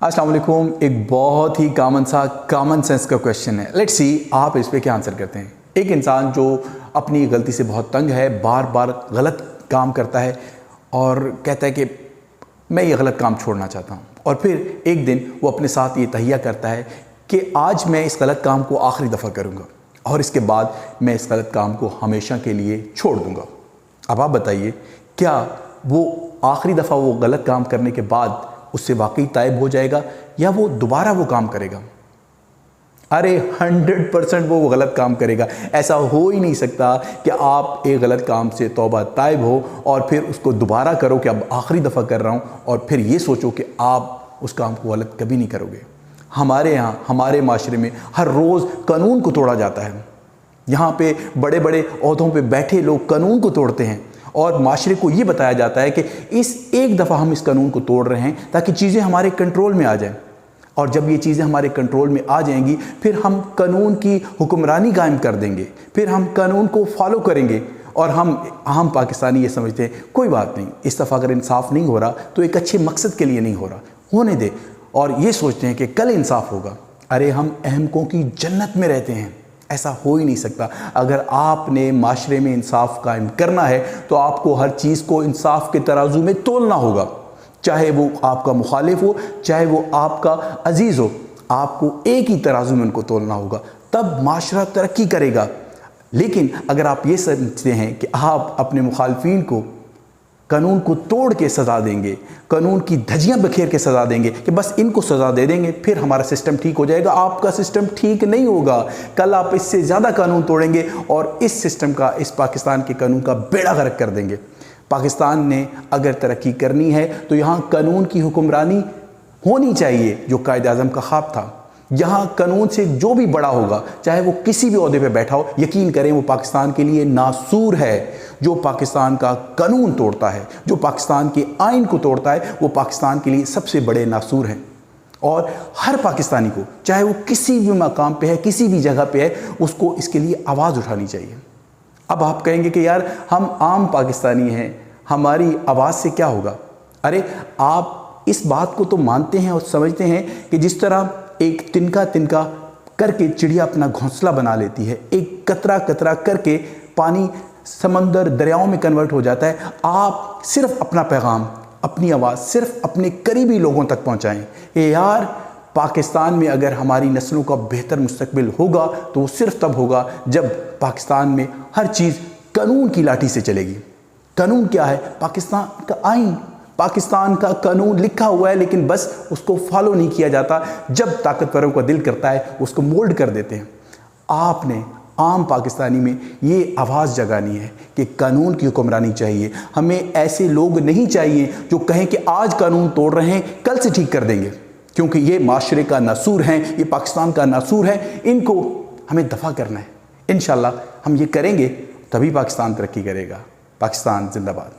अस्सलाम वालेकुम। एक बहुत ही कॉमन सेंस का क्वेश्चन है। लेट्स सी आप इस पे क्या आंसर करते हैं। एक इंसान जो अपनी गलती से बहुत तंग है, बार बार गलत काम करता है और कहता है कि मैं ये गलत काम छोड़ना चाहता हूँ, और फिर एक दिन वो अपने साथ ये तहिया करता है कि आज मैं इस गलत काम को आखिरी दफ़ा करूँगा और इसके बाद मैं इस गलत काम को हमेशा के लिए छोड़ दूँगा। अब आप बताइए, क्या वो आखिरी दफ़ा वो गलत काम करने के बाद उससे वाकई ताइब हो जाएगा या वो दोबारा वो काम करेगा? अरे 100% वो गलत काम करेगा। ऐसा हो ही नहीं सकता कि आप एक गलत काम से तौबा ताइब हो और फिर उसको दोबारा करो कि अब आखिरी दफ़ा कर रहा हूँ, और फिर ये सोचो कि आप उस काम को गलत कभी नहीं करोगे। हमारे यहाँ, हमारे माशरे में हर रोज़ कानून को तोड़ा जाता है। यहाँ पे बड़े बड़े ओहदों पे बैठे लोग कानून को तोड़ते हैं और माशरे को ये बताया जाता है कि इस एक दफ़ा हम इस कानून को तोड़ रहे हैं ताकि चीज़ें हमारे कंट्रोल में आ जाएं, और जब ये चीज़ें हमारे कंट्रोल में आ जाएंगी फिर हम कानून की हुक्मरानी कायम कर देंगे, फिर हम कानून को फॉलो करेंगे। और हम पाकिस्तानी ये समझते हैं कोई बात नहीं, इस दफ़ा अगर इंसाफ नहीं हो रहा तो एक अच्छे मकसद के लिए नहीं हो रहा, होने दे, और ये सोचते हैं कि कल इंसाफ होगा। अरे हम अहमकों की जन्नत में रहते हैं, ऐसा हो ही नहीं सकता। अगर आपने माशरे में इंसाफ कायम करना है तो आपको हर चीज़ को इंसाफ के तराजू में तोलना होगा, चाहे वो आपका मुखालिफ हो, चाहे वो आपका अजीज़ हो, आपको एक ही तराजू में उनको तोलना होगा, तब माशरा तरक्की करेगा। लेकिन अगर आप ये समझते हैं कि आप अपने मुखालफीन को कानून को तोड़ के सज़ा देंगे, कानून की धज्जियाँ बखेर के सज़ा देंगे कि बस इनको सज़ा दे देंगे फिर हमारा सिस्टम ठीक हो जाएगा, आपका सिस्टम ठीक नहीं होगा। कल आप इससे ज़्यादा कानून तोड़ेंगे और इस सिस्टम का, इस पाकिस्तान के कानून का बेड़ा गर्क कर देंगे। पाकिस्तान ने अगर तरक्की करनी है तो यहाँ कानून की हुक्मरानी होनी चाहिए जो कायदे आज़म का ख्वाब था। यहाँ कानून से जो भी बड़ा होगा, चाहे वो किसी भी ओहदे पे बैठा हो, यकीन करें वो पाकिस्तान के लिए नासूर है। जो पाकिस्तान का कानून तोड़ता है, जो पाकिस्तान के आइन को तोड़ता है, वो पाकिस्तान के लिए सबसे बड़े नासूर हैं। और हर पाकिस्तानी को, चाहे वो किसी भी मकाम पे है, किसी भी जगह पे है, उसको इसके लिए आवाज़ उठानी चाहिए। अब आप कहेंगे कि यार हम आम पाकिस्तानी हैं, हमारी आवाज़ से क्या होगा? अरे आप इस बात को तो मानते हैं और समझते हैं कि जिस तरह एक तिनका तिनका करके चिड़िया अपना घोंसला बना लेती है, एक कतरा कतरा करके पानी समंदर दरियाओं में कन्वर्ट हो जाता है, आप सिर्फ अपना पैगाम, अपनी आवाज़ सिर्फ अपने करीबी लोगों तक पहुंचाएं कि यार पाकिस्तान में अगर हमारी नस्लों का बेहतर मुस्तकबिल होगा तो वो सिर्फ तब होगा जब पाकिस्तान में हर चीज़ कानून की लाठी से चलेगी। कानून क्या है? पाकिस्तान का आइन, पाकिस्तान का कानून लिखा हुआ है, लेकिन बस उसको फॉलो नहीं किया जाता। जब ताकतवरों का दिल करता है उसको मोल्ड कर देते हैं। आपने आम पाकिस्तानी में ये आवाज़ जगानी है कि कानून की हुक्मरानी चाहिए। हमें ऐसे लोग नहीं चाहिए जो कहें कि आज कानून तोड़ रहे हैं कल से ठीक कर देंगे, क्योंकि ये माशरे का नासूर हैं, ये पाकिस्तान का नासूर है, इनको हमें दफ़ा करना है। इंशाल्लाह हम ये करेंगे तभी पाकिस्तान तरक्की करेगा। पाकिस्तान जिंदाबाद।